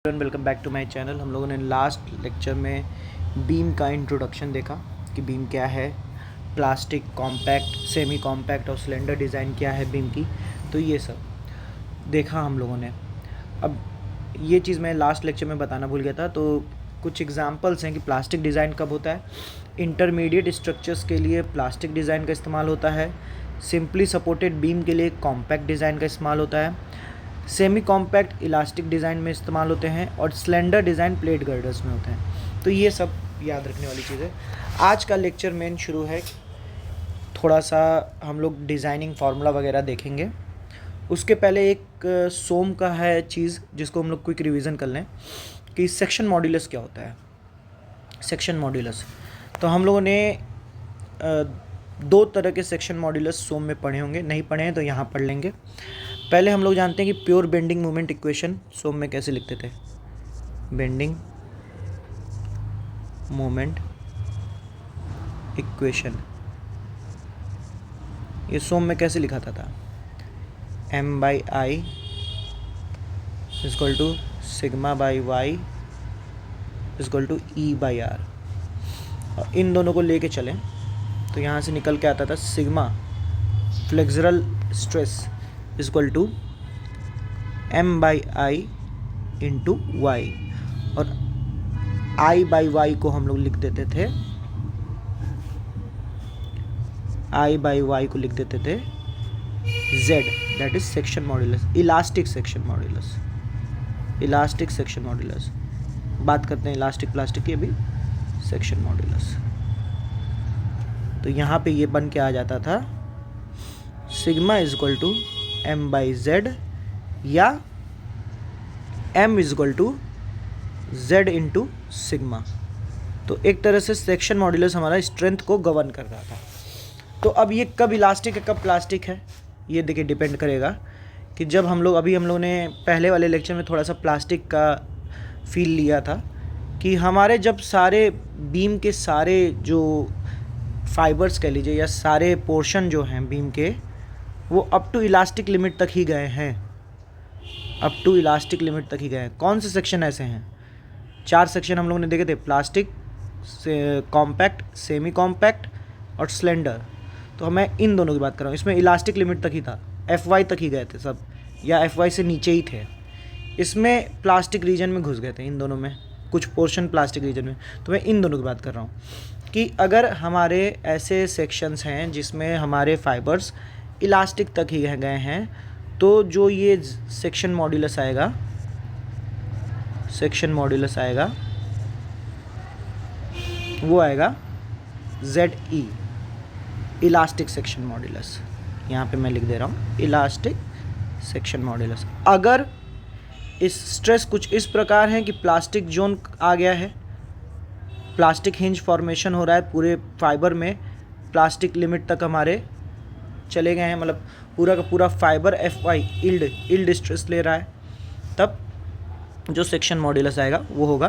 Welcome back to my channel. हम लोगों ने लास्ट लेक्चर में बीम का इंट्रोडक्शन देखा कि बीम क्या है, प्लास्टिक, कॉम्पैक्ट, सेमी कॉम्पैक्ट और सिलेंडर डिज़ाइन क्या है बीम की, तो ये सब देखा हम लोगों ने। अब ये चीज़ मैं लास्ट लेक्चर में बताना भूल गया था, तो कुछ एग्जांपल्स हैं कि प्लास्टिक डिज़ाइन कब होता है। इंटरमीडिएट स्ट्रक्चर्स के लिए प्लास्टिक डिज़ाइन का इस्तेमाल होता है। सिंपली सपोर्टेड बीम के लिए कॉम्पैक्ट डिज़ाइन का इस्तेमाल होता है। सेमी कॉम्पैक्ट इलास्टिक डिज़ाइन में इस्तेमाल होते हैं और स्लेंडर डिज़ाइन प्लेट गर्डर्स में होते हैं। तो ये सब याद रखने वाली चीज़ है। आज का लेक्चर मेन शुरू है, थोड़ा सा हम लोग डिज़ाइनिंग फार्मूला वगैरह देखेंगे। उसके पहले एक सोम का है चीज़ जिसको हम लोग क्विक रिवीजन कर लें कि सेक्शन मॉड्यूलस क्या होता है। सेक्शन मॉड्यूलस तो हम लोगों ने दो तरह के सेक्शन मॉड्यूलस सोम में पढ़े होंगे, नहीं पढ़े हैं तो यहाँ पढ़ लेंगे। पहले हम लोग जानते हैं कि प्योर बेंडिंग मोमेंट इक्वेशन सोम में कैसे लिखते थे। बेंडिंग मोमेंट इक्वेशन ये सोम में कैसे लिखा था m/i equal to sigma by y equal to E/r। और इन दोनों को लेके चलें तो यहाँ से निकल के आता था sigma flexural stress equal to m/i into y, और I/y को हम लोग लिख देते थे I/y को लिख देते थे Z, that is section modulus, elastic section modulus. Elastic section modulus बात करते हैं इलास्टिक प्लास्टिक की, अभी सेक्शन मॉड्यूलस। तो यहाँ पे ये बन के आ जाता था sigma is equal to m/z या m is equal to z into sigma. तो एक तरह से सेक्शन मॉड्यूलस हमारा स्ट्रेंथ को गवर्न कर रहा था। तो अब ये कब इलास्टिक है कब प्लास्टिक है, ये देखिए डिपेंड करेगा कि जब हम लोग ने पहले वाले लेक्चर में थोड़ा सा प्लास्टिक का फील लिया था कि हमारे जब सारे बीम के सारे जो फाइबर्स कह लीजिए या सारे पोर्शन जो हैं बीम के वो अप टू इलास्टिक लिमिट तक ही गए हैं, अप टू इलास्टिक लिमिट तक ही गए हैं। कौन से सेक्शन ऐसे हैं? 4 सेक्शन हम लोगों ने देखे थे, प्लास्टिक, कॉम्पैक्ट, सेमी कॉम्पैक्ट और स्लेंडर। तो मैं इन दोनों की बात कर रहा हूँ। इसमें इलास्टिक लिमिट तक ही था, FY तक ही गए थे सब, या FY से नीचे ही थे। इसमें प्लास्टिक रीजन में घुस गए थे, इन दोनों में कुछ पोर्शन प्लास्टिक रीजन में। तो मैं इन दोनों की बात कर रहा हूँ कि अगर हमारे ऐसे सेक्शंस हैं जिसमें हमारे फाइबर्स इलास्टिक तक ही गए हैं, तो जो ये सेक्शन मॉड्यूलस आएगा, सेक्शन मॉड्यूलस आएगा वो आएगा ZE, इलास्टिक सेक्शन मॉड्यूलस। यहाँ पे मैं लिख दे रहा हूँ इलास्टिक सेक्शन मॉड्यूलस। अगर इस स्ट्रेस कुछ इस प्रकार है कि प्लास्टिक जोन आ गया है, प्लास्टिक हिंज फॉर्मेशन हो रहा है पूरे फाइबर में, प्लास्टिक लिमिट तक हमारे चले गए हैं, मतलब पूरा का पूरा फाइबर FY इल्ड स्ट्रेस ले रहा है, तब जो सेक्शन मॉड्यूलस आएगा वो होगा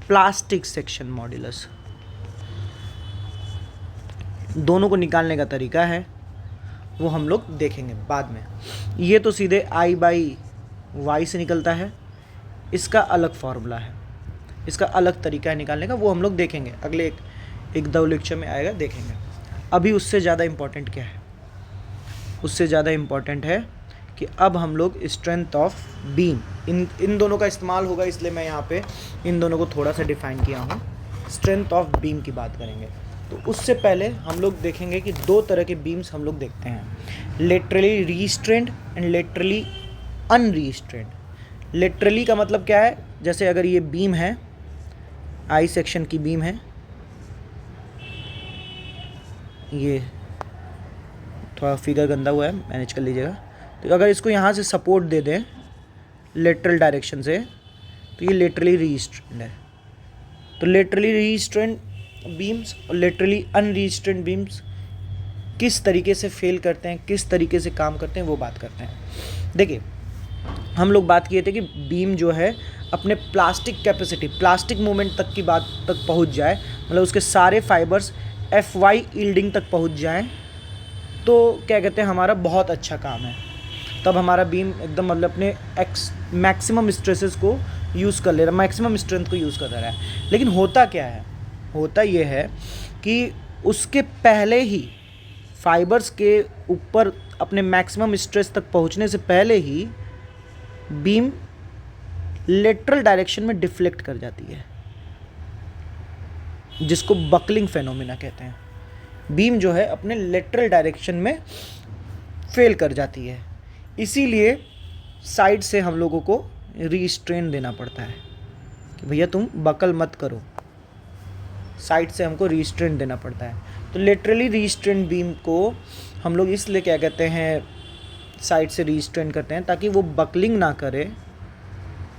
प्लास्टिक सेक्शन मॉड्यूलस। दोनों को निकालने का तरीका है वो हम लोग देखेंगे बाद में। ये तो सीधे I/y से निकलता है, इसका अलग फार्मूला है, इसका अलग तरीका है निकालने का, वो हम लोग देखेंगे अगले एक दो लेक्चर में आएगा, देखेंगे। अभी उससे ज़्यादा इम्पोर्टेंट क्या है? उससे ज़्यादा इम्पॉर्टेंट है कि अब हम लोग स्ट्रेंथ ऑफ बीम, इन दोनों का इस्तेमाल होगा, इसलिए मैं यहाँ पे इन दोनों को थोड़ा सा डिफाइन किया हूँ। स्ट्रेंथ ऑफ बीम की बात करेंगे तो उससे पहले हम लोग देखेंगे कि दो तरह के बीम्स हम लोग देखते हैं, लेटरली रीस्ट्रेंड एंड लेटरली अनरीस्ट्रेंड। लेटरली का मतलब क्या है? जैसे अगर ये बीम है, I सेक्शन की बीम है, ये थोड़ा फिगर गंदा हुआ है, मैनेज कर लीजिएगा। तो अगर इसको यहाँ से सपोर्ट दे दें लेटरल डायरेक्शन से, तो ये लेटरली रीस्ट्रेंड है। तो लेटरली रीस्ट्रेंड बीम्स और लेटरली अनरीस्ट्रेंड बीम्स किस तरीके से फेल करते हैं, किस तरीके से काम करते हैं, वो बात करते हैं। देखिए, हम लोग बात किए थे कि बीम जो है अपने प्लास्टिक कैपेसिटी, प्लास्टिक मूवमेंट तक की बात तक पहुँच जाए, मतलब उसके सारे फाइबर्स FY यील्डिंग तक पहुँच जाएँ, तो क्या कहते हैं हमारा बहुत अच्छा काम है। तब हमारा बीम एकदम मतलब अपने मैक्सिमम स्ट्रेसेस को यूज़ कर ले रहा है, मैक्सिमम स्ट्रेंथ को यूज़ कर रहा है। लेकिन होता क्या है, होता ये है कि उसके पहले ही फाइबर्स के ऊपर अपने मैक्सिमम स्ट्रेस तक पहुंचने से पहले ही बीम लेटरल डायरेक्शन में डिफ्लेक्ट कर जाती है, जिसको बकलिंग फेनोमेना कहते हैं। बीम जो है अपने लेटरल डायरेक्शन में फेल कर जाती है, इसीलिए साइड से हम लोगों को रीस्ट्रेन देना पड़ता है कि भैया तुम बकल मत करो, साइड से हमको रीस्ट्रेन देना पड़ता है। तो लेटरली रीस्ट्रेन बीम को हम लोग इसलिए क्या कहते हैं, साइड से रीस्ट्रेन करते हैं ताकि वो बकलिंग ना करे,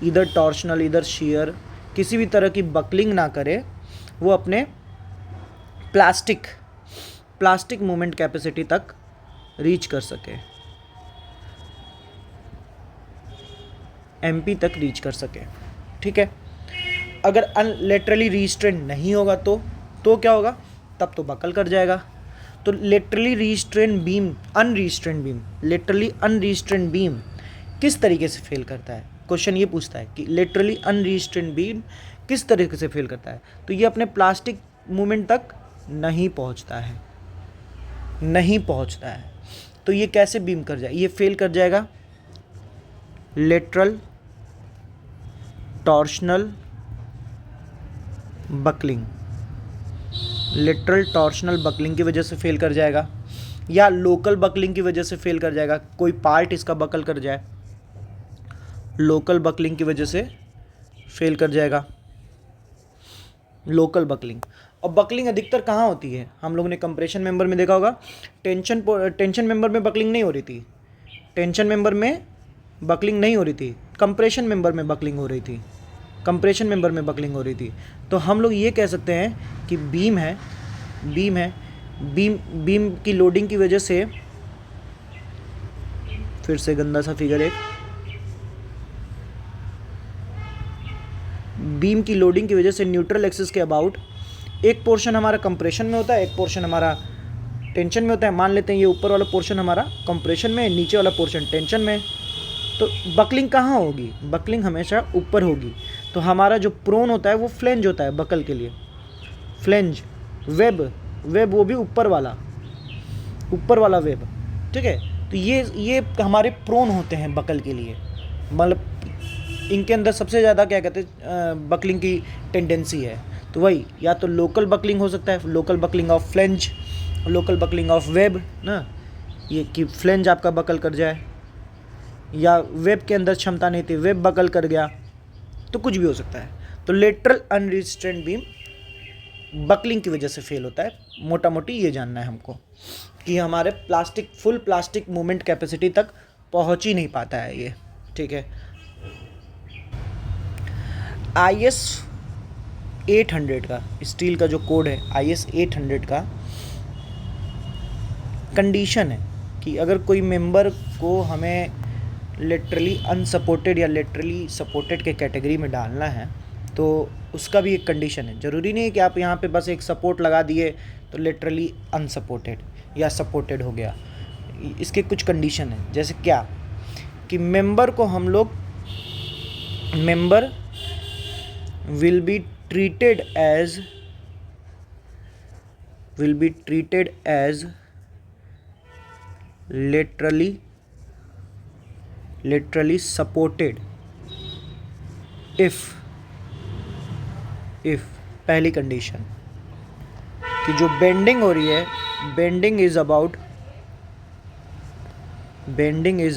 इधर टॉर्शनल इधर शियर, किसी भी तरह की बकलिंग ना करे, वो अपने प्लास्टिक मूवमेंट कैपेसिटी तक रीच कर सके, एमपी तक रीच कर सके। ठीक है, अगर अनलेटरली रीस्ट्रेन नहीं होगा तो क्या होगा, तब तो बकल कर जाएगा। तो laterally restrain beam, laterally unrestrain beam किस तरीके से फेल करता है, क्वेश्चन ये पूछता है कि लेटरली अनरीस्ट्रेन बीम किस तरीके से फेल करता है। तो ये अपने प्लास्टिक मूवमेंट तक नहीं पहुंचता है। तो ये कैसे बीम कर जाए, ये फेल कर जाएगा लेटरल टॉर्शनल बकलिंग की वजह से फेल कर जाएगा, या लोकल बकलिंग की वजह से फेल कर जाएगा। कोई पार्ट इसका बकल कर जाए, लोकल बकलिंग की वजह से फेल कर जाएगा, लोकल बकलिंग। और बकलिंग अधिकतर कहाँ होती है, हम लोगों ने कंप्रेशन मेंबर में देखा होगा, टेंशन मेंबर में बकलिंग नहीं हो रही थी, कंप्रेशन मेंबर में बकलिंग हो रही थी। तो हम लोग ये कह सकते हैं कि बीम की लोडिंग की वजह से, फिर से गंदा सा फिगर एक, बीम की लोडिंग की वजह से न्यूट्रल एक्सिस के अबाउट एक पोर्शन हमारा कंप्रेशन में होता है, एक पोर्शन हमारा टेंशन में होता है। मान लेते हैं ये ऊपर वाला पोर्शन हमारा कंप्रेशन में, नीचे वाला पोर्शन टेंशन में। तो बकलिंग कहाँ होगी, बकलिंग हमेशा ऊपर होगी। तो हमारा जो प्रोन होता है वो फ्लेंज होता है बकल के लिए, फ्लेंज, वेब वो भी ऊपर वाला वेब। ठीक है, तो ये हमारे प्रोन होते हैं बकल के लिए, मतलब इनके अंदर सबसे ज़्यादा क्या कहते हैं बकलिंग की टेंडेंसी है। तो वही, या तो लोकल बकलिंग हो सकता है, local buckling of flange, local buckling of web ना, ये कि फ्लेंज आपका बकल कर जाए, या वेब के अंदर क्षमता नहीं थी, वेब बकल कर गया, तो कुछ भी हो सकता है। तो लेटरल अनरिस्ट्रेंड बीम बकलिंग की वजह से फेल होता है। मोटा मोटी ये जानना है हमको कि हमारे फुल प्लास्टिक मूवमेंट कैपेसिटी तक पहुंच ही नहीं पाता है ये। ठीक है, IS 800 का, स्टील का जो कोड है IS 800 का कंडीशन है कि अगर कोई मेंबर को हमें लेटरली अनसपोर्टेड या लेटरली सपोर्टेड के कैटेगरी में डालना है तो उसका भी एक कंडीशन है। ज़रूरी नहीं है कि आप यहाँ पे बस एक सपोर्ट लगा दिए तो लेटरली अनसपोर्टेड या सपोर्टेड हो गया। इसके कुछ कंडीशन है, जैसे क्या कि मेंबर को हम लोग, member will be treated as laterally supported if पहली कंडीशन कि जो बेंडिंग हो रही है, bending is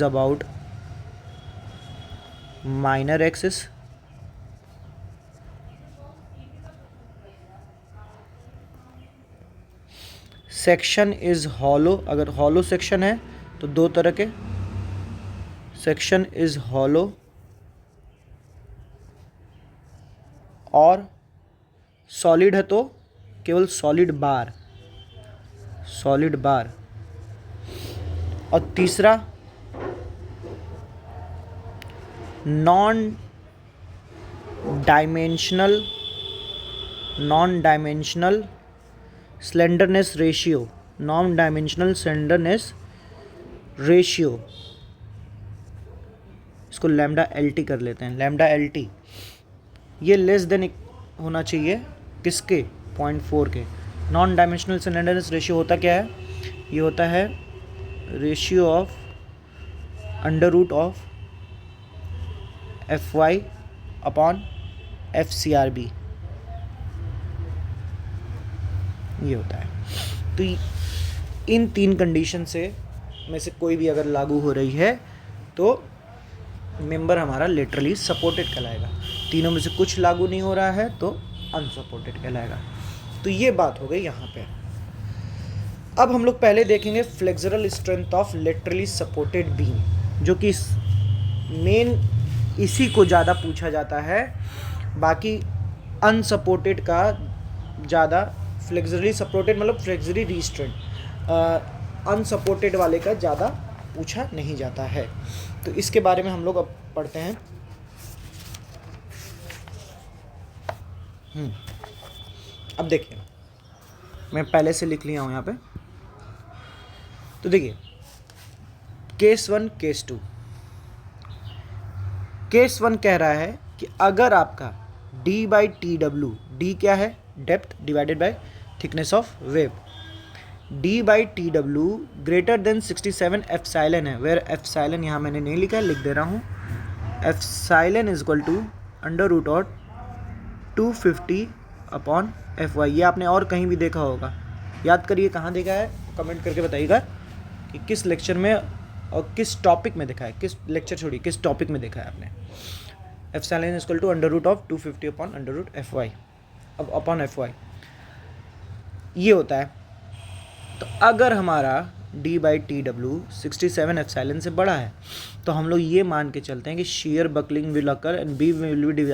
about minor axis, section is hollow. अगर हॉलो सेक्शन है तो दो तरह के, सेक्शन इज हॉलो और सॉलिड है तो केवल सॉलिड बार। और तीसरा नॉन डायमेंशनल स्लेंडरनेस रेशियो इसको लैम्डा एल टी कर लेते हैं। लैम्डा एल टी ये लेस देन होना चाहिए किसके, 0.4 के। नॉन डायमेंशनल स्लैंडरनेस रेशियो होता क्या है, ये होता है ratio of under root of F Y upon F C R B, ये होता है। तो इन 3 कंडीशन से में से कोई भी अगर लागू हो रही है तो मेंबर हमारा लेटरली सपोर्टेड कहलाएगा। तीनों में से कुछ लागू नहीं हो रहा है तो अनसपोर्टेड कहलाएगा। तो ये बात हो गई यहाँ पे। अब हम लोग पहले देखेंगे flexural strength of laterally supported beam, जो कि मेन इसी को ज़्यादा पूछा जाता है, बाकी अनसपोर्टेड का ज़्यादा, फ्लेक्सुरली सपोर्टेड मतलब फ्लेक्सुरली रिस्ट्रेंट, अनसपोर्टेड वाले का ज़्यादा पूछा नहीं जाता है। तो इसके बारे में हम लोग अब पढ़ते हैं। अब देखिए, मैं पहले से लिख लिया हूँ यहाँ पे। तो देखिए केस 1 केस 2। केस 1 कह रहा है कि अगर आपका d by T W, D क्या है, depth divided by thickness of web, d by T W greater than 67 epsilon है, वेयर एप्सिलॉन यहाँ मैंने नहीं लिखा है, लिख दे रहा हूँ। Epsilon is equal to under root of 250 upon F Y. ये आपने और कहीं भी देखा होगा, याद करिए कहाँ देखा है, कमेंट करके बताइएगा कि किस लेक्चर में और किस टॉपिक में देखा है, किस लेक्चर छोड़िए किस टॉपिक में देखा है आपने। Epsilon is equal to under root of 250 upon under root F Y, अब अपॉन एफ वाई ये होता है। तो अगर हमारा d by T W 67 epsilon से बड़ा है तो हम लोग ये मान के चलते हैं कि shear buckling will occur and beam will be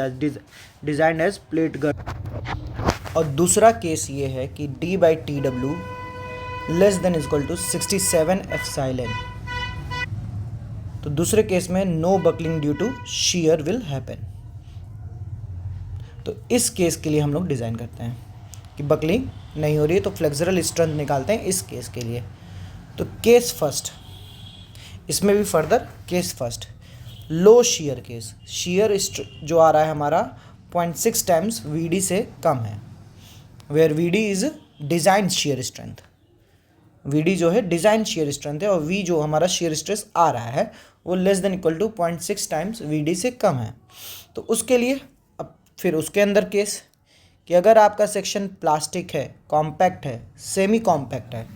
designed as plate girth। और दूसरा केस ये है कि d by T W less than equal to 67 epsilon. तो दूसरे केस में no buckling due to shear will happen। तो इस केस के लिए हम लोग डिज़ाइन करते हैं कि बकलिंग नहीं हो रही है, तो फ्लेक्सुरल स्ट्रेंथ निकालते हैं इस केस के लिए। तो केस फर्स्ट, इसमें भी फर्दर केस फर्स्ट, लो शेयर केस, शेयर जो आ रहा है हमारा 0.6 टाइम्स वीडी से कम है, where VD is design shear strength. VD जो है डिज़ाइन शेयर स्ट्रेंथ है और वी जो हमारा शेयर स्ट्रेस आ रहा है वो less than equal to 0.6 times V से कम है। तो उसके लिए अब फिर उसके अंदर केस कि अगर आपका सेक्शन प्लास्टिक है, कॉम्पैक्ट है, सेमी कॉम्पैक्ट है,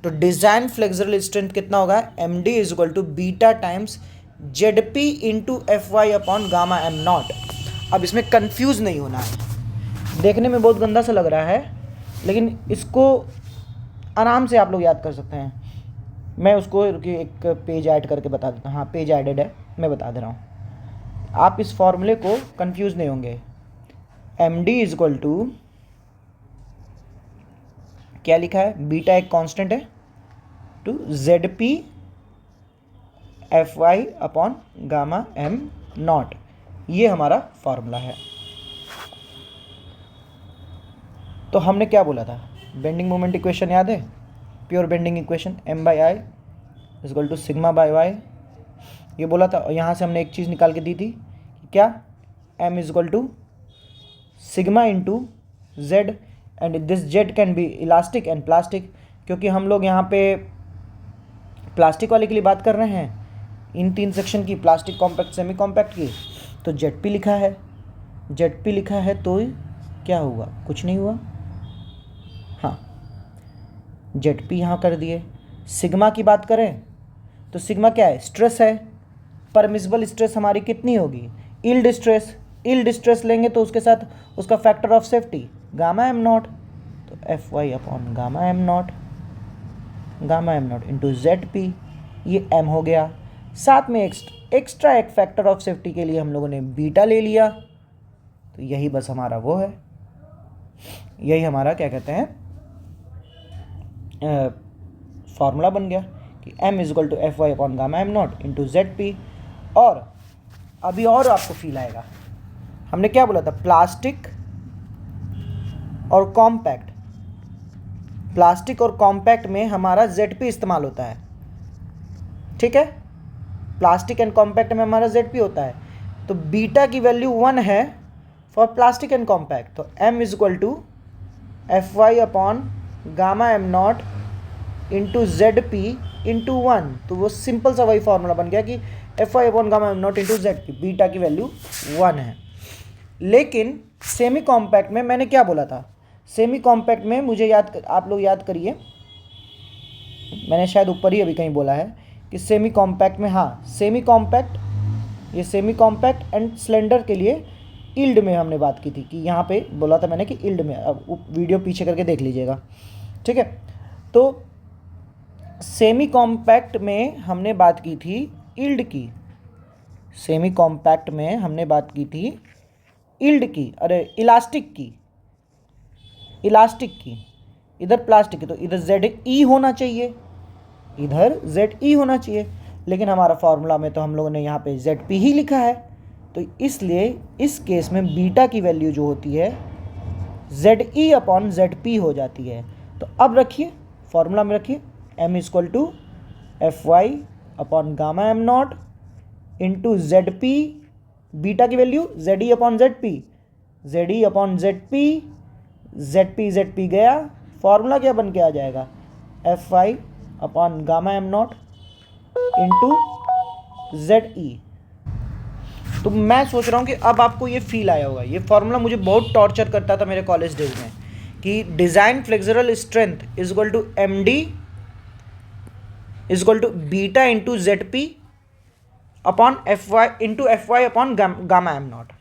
तो डिज़ाइन फ्लेक्सुरल स्ट्रेंथ कितना होगा, M D is equal to beta times Z P into F Y upon gamma M naught. अब इसमें कंफ्यूज नहीं होना है, देखने में बहुत गंदा सा लग रहा है लेकिन इसको आराम से आप लोग याद कर सकते हैं। मैं उसको एक पेज ऐड करके बता देता हूँ, हाँ पेज एडेड है, मैं बता दे रहा हूँ। आप इस फॉर्मूले को कंफ्यूज नहीं होंगे। M D is equal to क्या लिखा है, बीटा एक कांस्टेंट है, to Z P F Y upon gamma M naught, ये हमारा फॉर्मूला है। तो हमने क्या बोला था, बेंडिंग मोमेंट इक्वेशन याद है, pure bending equation M by I is equal to sigma by y, ये बोला था। और यहाँ से हमने एक चीज़ निकाल के दी थी, क्या, M is equal to sigma into Z and this Z can be elastic and plastic, क्योंकि हम लोग यहाँ पे प्लास्टिक वाले के लिए बात कर रहे हैं, इन 3 सेक्शन की, प्लास्टिक, कॉम्पैक्ट, सेमी कॉम्पैक्ट की। तो जेड पी लिखा है, जेड पी लिखा है तो क्या हुआ, कुछ नहीं हुआ, हाँ जेड पी यहाँ कर दिए। सिग्मा की बात करें तो सिग्मा क्या है, स्ट्रेस है, परमिसिबल स्ट्रेस हमारी कितनी होगी, यील्ड स्ट्रेस, यील्ड स्ट्रेस लेंगे तो उसके साथ उसका factor of safety gamma M naught, तो F Y upon gamma M naught, gamma M naught into Z P, ये एम हो गया। साथ में एक्स्ट्रा एक फैक्टर ऑफ सेफ्टी के लिए हम लोगों ने बीटा ले लिया, तो यही बस हमारा वो है, यही हमारा क्या कहते हैं फॉर्मूला बन गया कि m is equal to F Y upon gamma M naught into Z P. और अभी और आपको फील आएगा, हमने क्या बोला था, प्लास्टिक और कॉम्पैक्ट, प्लास्टिक और कॉम्पैक्ट में हमारा जेड पी इस्तेमाल होता है, ठीक है। प्लास्टिक एंड कॉम्पैक्ट में हमारा ZP होता है, तो बीटा की वैल्यू 1 है फॉर प्लास्टिक एंड कॉम्पैक्ट, तो m is equal to Fy upon gamma M naught into ZP into 1। तो वो सिंपल सा वही फॉर्मूला बन गया कि Fy upon gamma M naught into ZP, beta की वैल्यू 1 है। लेकिन सेमी कॉम्पैक्ट में मैंने क्या बोला था, सेमी कॉम्पैक्ट में मुझे आप लोग याद करिए, मैंने शायद ऊपर ही अभी कहीं बोला है कि सेमी कॉम्पैक्ट में, हाँ सेमी कॉम्पैक्ट, ये सेमी कॉम्पैक्ट एंड सिलेंडर के लिए यील्ड में हमने बात की थी कि यहाँ पे बोला था मैंने कि यील्ड में, अब वीडियो पीछे करके देख लीजिएगा, ठीक है। तो सेमी कॉम्पैक्ट में हमने बात की थी यील्ड की, सेमी कॉम्पैक्ट में हमने बात की थी यील्ड की, अरे इलास्टिक की, इलास्टिक की, इधर प्लास्टिक की, तो इधर ZE होना चाहिए, इधर ZE होना चाहिए, लेकिन हमारा फॉर्मूला में तो हम लोगों ने यहाँ पे ZP ही लिखा है, तो इसलिए इस केस में बीटा की वैल्यू जो होती है ZE अपॉन ZP हो जाती है। तो अब रखिए फॉर्मूला में रखिए, m is equal to Fy upon gamma M naught into ZP, beta की value ZE upon ZP, ZE upon ZP, ZP गया, फॉर्मूला क्या बन के आ जाएगा, Fy upon gamma M naught into ZE। तो मैं सोच रहा हूँ कि अब आपको ये फील आया होगा, ये फॉर्मूला मुझे बहुत टॉर्चर करता था मेरे कॉलेज डेज में, कि design flexural strength is equal to MD is equal to beta into ZP upon Fy into Fy upon gamma M naught.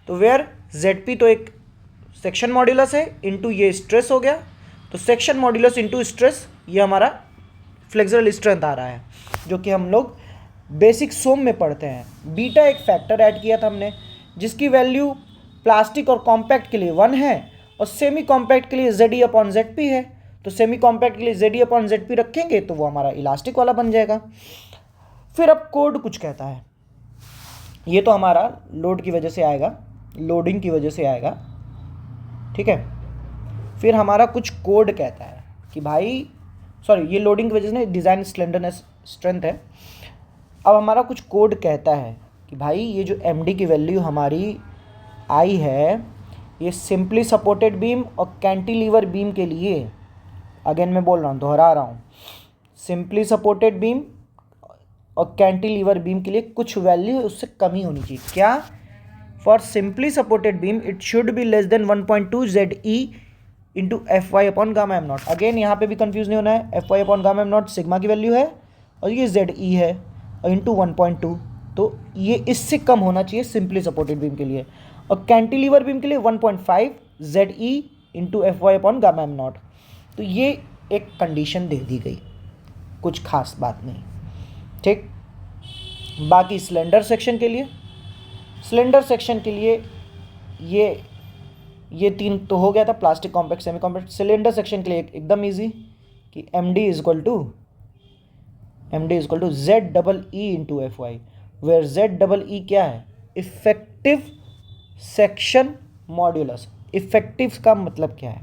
तो वेयर ZP तो एक सेक्शन मॉड्यूलस है, इंटू ये स्ट्रेस हो गया, तो सेक्शन मॉड्यूलस इंटू स्ट्रेस, ये हमारा फ्लेक्सुरल स्ट्रेंथ आ रहा है, जो कि हम लोग बेसिक सोम में पढ़ते हैं। बीटा एक फैक्टर ऐड किया था हमने, जिसकी वैल्यू प्लास्टिक और कॉम्पैक्ट के लिए 1 है और सेमी कॉम्पैक्ट के लिए ZE अपॉन ZP है, तो सेमी कॉम्पैक्ट के लिए ZE अपॉन ZP रखेंगे तो वो हमारा इलास्टिक वाला बन जाएगा। फिर अब कोड कुछ कहता है, ये तो हमारा लोड की वजह से आएगा, लोडिंग की वजह से आएगा, ठीक है। फिर हमारा कुछ कोड कहता है कि भाई, सॉरी ये लोडिंग की वजह से नहीं, डिज़ाइन स्लेंडरनेस स्ट्रेंथ है। अब हमारा कुछ कोड कहता है कि भाई ये जो MD की वैल्यू हमारी आई है, ये सिंपली सपोर्टेड बीम और कैंटिलीवर बीम के लिए, अगेन मैं बोल रहा हूँ, दोहरा रहा हूँ, सिंपली सपोर्टेड बीम और कैंटिलीवर बीम के लिए कुछ वैल्यू उससे कम ही होनी चाहिए। क्या, for simply supported beam it should be less than 1.2 ZE into Fy upon gamma M not. Again यहाँ पे भी कंफ्यूज नहीं होना है, Fy upon gamma M not sigma की वैल्यू है और ये ZE है और इंटू 1.2, तो ये इससे कम होना चाहिए सिंपली सपोर्टेड बीम के लिए, और कैंटिलीवर बीम के लिए 1.5 ZE into Fy upon gamma M naught. तो ये एक कंडीशन दे दी गई, कुछ खास बात नहीं, ठीक। बाकी सिलेंडर सेक्शन के लिए, सिलेंडर सेक्शन के लिए ये 3 तो हो गया था, plastic compact semi compact. Cylinder section के लिए एकदम इजी कि MD is equal to ZEE into Fy, where ZEE क्या है, इफेक्टिव सेक्शन मॉड्यूलस। इफेक्टिव का मतलब क्या है,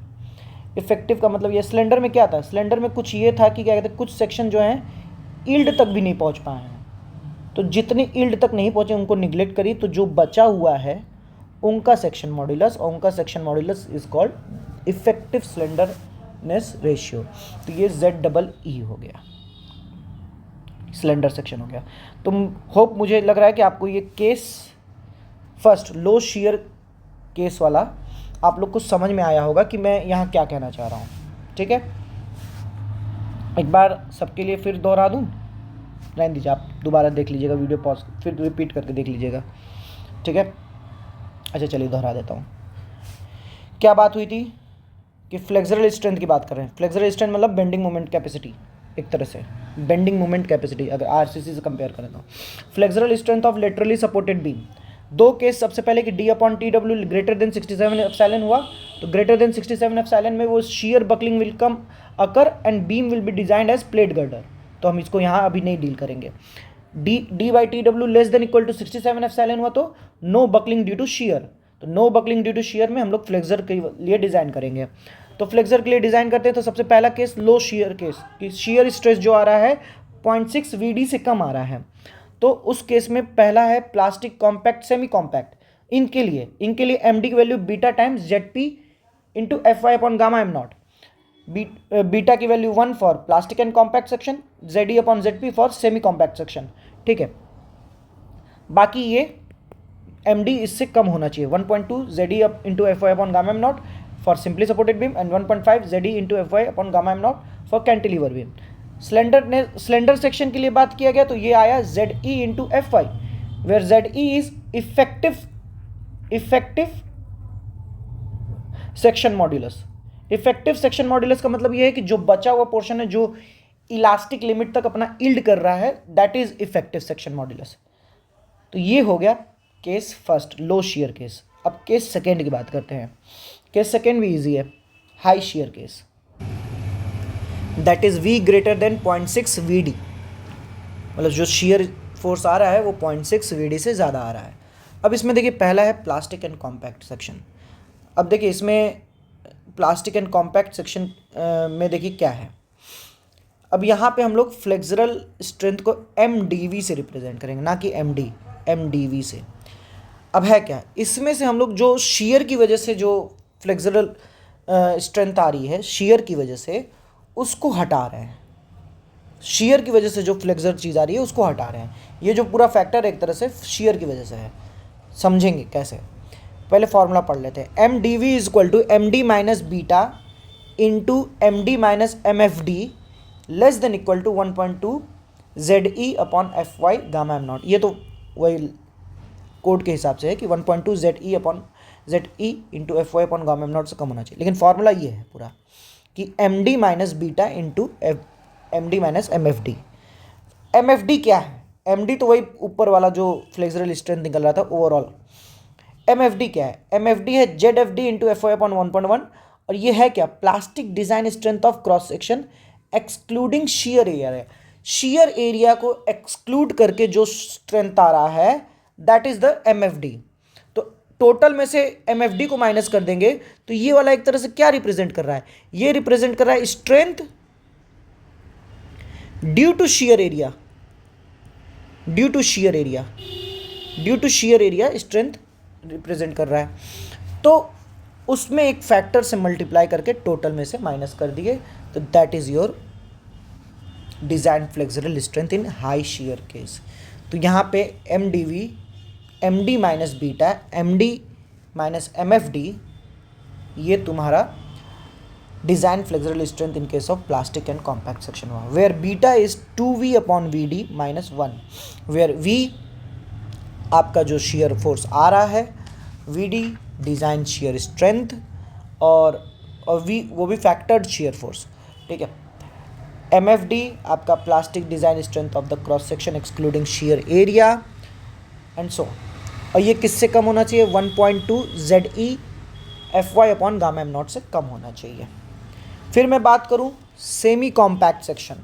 इफेक्टिव का मतलब ये सिलेंडर में क्या था, सिलेंडर में कुछ ये था कि क्या कहते हैं, कुछ सेक्शन जो हैं यील्ड तक भी नहीं पहुंच पाए हैं, तो जितने यील्ड तक नहीं पहुंचे उनको निगलेक्ट करी, तो जो बचा हुआ है उनका सेक्शन मॉड्यूलस, और उनका section modulus is called effective slenderness ratio. तो ये ZEE हो गया, सिलेंडर सेक्शन हो गया। तो होप, मुझे लग रहा है कि आपको ये केस, फर्स्ट लो शियर केस वाला आप लोग को समझ में आया होगा कि मैं यहाँ क्या कहना चाह रहा हूँ, ठीक है। एक बार सबके लिए फिर दोहरा दूँ, रहने दीजिए, आप दोबारा देख लीजिएगा वीडियो, पॉज फिर रिपीट करके देख लीजिएगा, ठीक है। अच्छा चलिए दोहरा देता हूँ। क्या बात हुई थी कि फ्लेक्सुरल स्ट्रेंथ की बात कर रहे हैं। फ्लेक्सुरल स्ट्रेंथ मतलब बेंडिंग मोमेंट कैपेसिटी, एक तरह से बेंडिंग मोमेंट कैपेसिटी अगर RCC से कंपेयर करें तो। Flexural strength of laterally supported beam, दो केस, सबसे पहले कि D/TW ग्रेटर देन 67 एप्सिलॉन हुआ, तो ग्रेटर देन 67 एप्सिलॉन में वो shear buckling will come occur and beam will be designed as plate girder, तो हम इसको यहाँ अभी नहीं डील करेंगे। D/TW less than equal to 67 epsilon हुआ तो no buckling due to shear, तो no buckling due to shear में हम लोग फ्लेक्सर के लिए डिज़ाइन करेंगे। तो फ्लेक्सर के लिए डिज़ाइन करते हैं तो सबसे पहला केस लो शियर केस, कि शियर स्ट्रेस जो आ रहा है 0.6 VD से कम आ रहा है, तो उस केस में पहला है प्लास्टिक कॉम्पैक्ट सेमी कॉम्पैक्ट, इनके लिए एम डी की value beta times Z P into F Y upon gamma M naught. Beta की value 1 for plastic and compact section, Z E upon Z P for semi compact section. ठीक है, बाकी ये M D इससे कम होना चाहिए, 1.2 Z E into F Y upon gamma M naught for simply supported beam and 1.5 Z E into F Y upon gamma M naught for cantilever beam. Slender section के लिए बात किया गया तो ये आया Z E into F Y, where Z E is effective section modulus. Effective section modulus का मतलब ये है कि जो बचा हुआ पोर्शन है, जो इलास्टिक लिमिट तक अपना यील्ड कर रहा है, that is effective section modulus. तो ये हो गया केस फर्स्ट, लो शेयर केस। अब केस सेकेंड की बात करते हैं। केस सेकेंड भी इजी है, high shear case, that is V greater than 0.6 VD, मतलब जो शेयर फोर्स आ रहा है वो 0.6 VD से ज़्यादा आ रहा है। अब इसमें देखिए पहला है प्लास्टिक एंड कॉम्पैक्ट सेक्शन। अब देखिए इसमें प्लास्टिक एंड कॉम्पैक्ट सेक्शन में देखिए क्या है। अब यहाँ पे हम लोग फ्लेक्सरल स्ट्रेंथ को MdV से रिप्रेजेंट करेंगे, ना कि MD, MdV से। अब है क्या, इसमें से हम लोग जो शेयर की वजह से जो फ्लेक्सरल स्ट्रेंथ आ रही है, शेयर की वजह से उसको हटा रहे हैं। शेयर की वजह से जो फ्लेक्सर चीज़ आ रही है उसको हटा रहे हैं। ये जो पूरा फैक्टर एक तरह से शेयर की वजह से है। समझेंगे कैसे, पहले फॉर्मूला पढ़ लेते हैं। M D V is equal to M D minus beta into M D minus M F D less than equal to 1.2 Z E upon F Y gamma M naught. ये तो वही कोड के हिसाब से है कि 1.2 Z E upon Z E into F Y upon gamma M naught से कम होना चाहिए, लेकिन फॉर्मूला ये है पूरा कि M D minus beta into M D minus M F D. M F D क्या है, एम डी तो वही ऊपर वाला जो फ्लेक्सरल स्ट्रेंथ निकल रहा था ओवरऑल। एम एफ डी क्या है, एम एफ डी है Z F D into F Y upon 1.1, और ये है क्या, plastic design strength of cross section excluding shear area है। शेयर एरिया को एक्सक्लूड करके जो स्ट्रेंथ आ रहा है that is the M F D. तो टोटल में से एम एफ डी को माइनस कर देंगे तो ये वाला एक तरह से क्या रिप्रेजेंट कर रहा है, ये रिप्रेजेंट कर रहा है strength due to shear area, due to shear area, due to shear area strength represent कर रहा है। तो उसमें एक फैक्टर से मल्टीप्लाई करके टोटल में से माइनस कर दिए, तो that is your design flexural strength in high shear case. तो यहाँ पे M D V, M D minus beta, M D minus M F D, ये तुम्हारा design flexural strength in case of plastic and compact section हुआ, where beta is 2V upon V D minus 1, where V आपका जो shear force आ रहा है, V D design shear strength, और V वो भी फैक्टर्ड शेयर फोर्स। ठीक है, एम एफ डी आपका plastic design strength of the cross section excluding shear area and so, और ये किससे कम होना चाहिए, 1.2 Z E F Y upon gamma M naught से कम होना चाहिए। फिर मैं बात करूं semi compact section.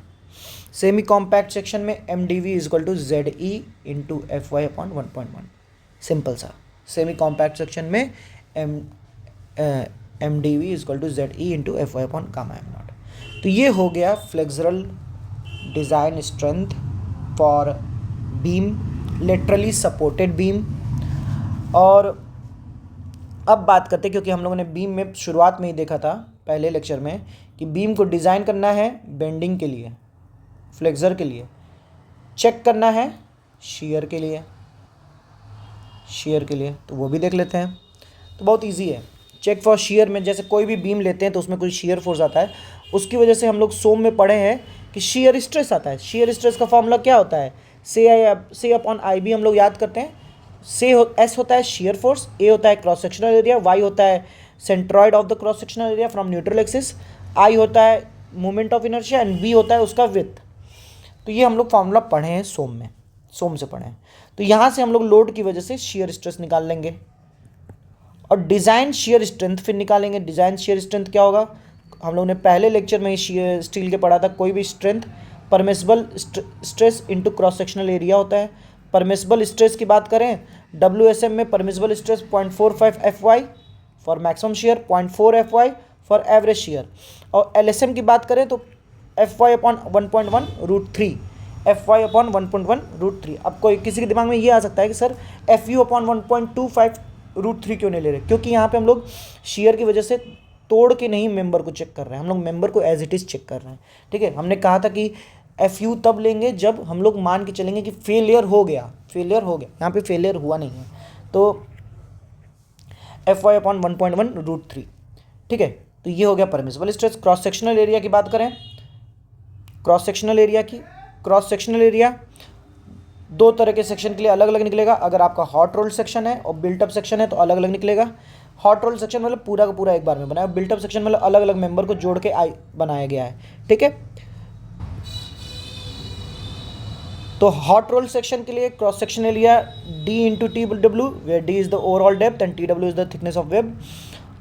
Semi compact section में M D V is equal to Z E into F Y upon 1.1, simple सा। सेमी कॉम्पैक्ट सेक्शन में M D V is equal to Z E into F Y upon gamma M naught. तो ये हो गया flexural design strength for beam, laterally supported beam. और अब बात करते हैं, क्योंकि हम लोगों ने बीम में शुरुआत में ही देखा था पहले लेक्चर में कि बीम को डिज़ाइन करना है बेंडिंग के लिए, फ्लेक्सर के लिए, चेक करना है शेयर के लिए, शेयर के लिए, तो वो भी देख लेते हैं। तो बहुत इजी है। चेक फॉर शेयर में जैसे कोई भी बीम लेते हैं तो उसमें कोई शेयर फोर्स आता है, उसकी वजह से हम लोग सोम में पढ़े हैं कि शेयर स्ट्रेस आता है। शेयर स्ट्रेस का फॉर्मूला क्या होता है, से अपॉन आई बी हम लोग याद करते हैं। एस होता है शेयर फोर्स, ए होता है क्रॉस सेक्शनल एरिया, वाई होता है centroid of the cross sectional area from neutral axis, I होता है moment of inertia and B होता है उसका विड्थ। तो ये हम लोग फॉर्मूला पढ़े हैं सोम में, सोम से पढ़े हैं। तो यहाँ से हम लोग लोड की वजह से शेयर स्ट्रेस निकाल लेंगे और डिज़ाइन शेयर स्ट्रेंथ फिर निकालेंगे। डिज़ाइन शेयर स्ट्रेंथ क्या होगा, हम लोग ने पहले लेक्चर में ही स्टील के पढ़ा था, कोई भी strength permissible stress into cross sectional area होता है। परमिसिबल स्ट्रेस की बात करें WSM में permissible stress 0.45 FY for maximum share, 0.4 FY for average share, और LSM की बात करें तो FY अपॉन 1.1 √3, FY/1.1√3। अब कोई किसी के दिमाग में ये आ सकता है कि सर FU/1.25√3 क्यों नहीं ले रहे, क्योंकि यहाँ पे हम लोग शेयर की वजह से तोड़ के नहीं मेंबर को चेक कर रहे हैं, हम लोग मेंबर को एज इट इज़ चेक कर रहे हैं। ठीक है, हमने कहा था कि FU तब लेंगे जब हम लोग मान के चलेंगे कि फेलियर हो गया, यहाँ पे फेलियर हुआ नहीं है, तो FY/1.1√3। ठीक है, तो ये हो गया permissible stress. Cross sectional area की बात करें, क्रॉस सेक्शनल एरिया दो तरह के सेक्शन के लिए अलग अलग निकलेगा। अगर आपका हॉट रोल सेक्शन है और बिल्ट अप सेक्शन है तो अलग अलग निकलेगा। हॉट रोल सेक्शन मतलब पूरा का पूरा एक बार में बनाया, बिल्ट अप सेक्शन मतलब अलग अलग मेंबर को जोड़ के बनाया गया है। ठीक है, तो हॉट रोल सेक्शन के लिए cross section area D/TW, where D is the overall depth and TW is the thickness of web.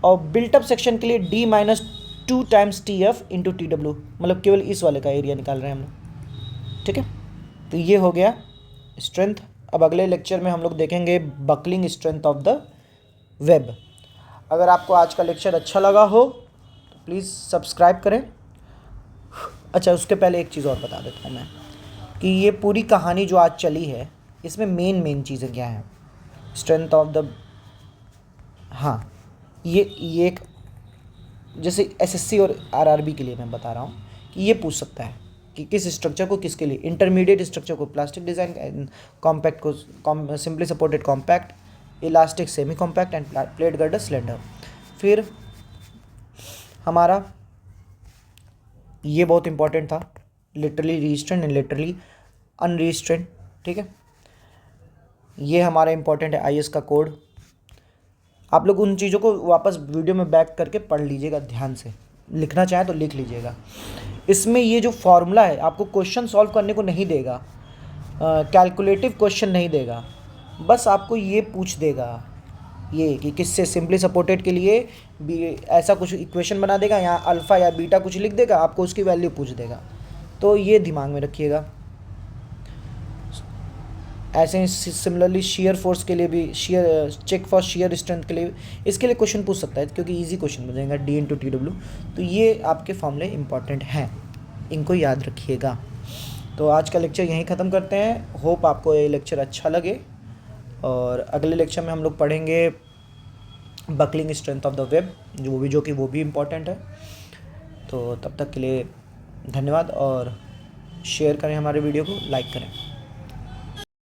और बिल्टअप सेक्शन के लिए D-2 times TF into TW, मतलब केवल इस वाले का एरिया निकाल रहे हैं हम लोग। ठीक है, तो ये हो गया स्ट्रेंथ। अब अगले लेक्चर में हम लोग देखेंगे buckling strength of the web. अगर आपको आज का लेक्चर अच्छा लगा हो तो प्लीज़ सब्सक्राइब करें। अच्छा, उसके पहले एक चीज़ और बता देता हूँ मैं कि ये पूरी कहानी जो आज चली है इसमें मेन चीज़ें क्या हैं। स्ट्रेंथ ऑफ द, हाँ, ये एक जैसे SSC और RRB के लिए मैं बता रहा हूँ कि ये पूछ सकता है कि किस स्ट्रक्चर को किसके लिए, इंटरमीडिएट स्ट्रक्चर को प्लास्टिक डिज़ाइन, कॉम्पैक्ट को simply supported compact, elastic semi compact end plate girder slender. फिर हमारा ये बहुत इंपॉर्टेंट था, लिटरली रीस्ट्रेंट एंड लिटरली अनरीस्ट्रेंट। ठीक है, ये हमारा इंपॉर्टेंट है IS का कोड। आप लोग उन चीज़ों को वापस वीडियो में बैक करके पढ़ लीजिएगा, ध्यान से लिखना चाहें तो लिख लीजिएगा। इसमें ये जो फॉर्मूला है आपको क्वेश्चन सॉल्व करने को नहीं देगा, कैलकुलेटिव क्वेश्चन नहीं देगा, बस आपको ये पूछ देगा ये कि किससे सिंपली सपोर्टेड के लिए ऐसा कुछ इक्वेशन बना देगा, यहाँ अल्फ़ा या बीटा कुछ लिख देगा, आपको उसकी वैल्यू पूछ देगा। तो ये दिमाग में रखिएगा। ऐसे ही सिमिलरली शेयर फोर्स के लिए भी, shear check for shear strength के लिए, इसके लिए क्वेश्चन पूछ सकता है क्योंकि इजी क्वेश्चन बन जाएगा D/TW। तो ये आपके फॉर्मूले इंपॉर्टेंट हैं, इनको याद रखिएगा। तो आज का लेक्चर यहीं ख़त्म करते हैं। होप आपको ये लेक्चर अच्छा लगे और अगले लेक्चर में हम लोग पढ़ेंगे buckling strength of the web, जो कि इम्पॉर्टेंट है। तो तब तक के लिए धन्यवाद और शेयर करें हमारे वीडियो को, लाइक करें।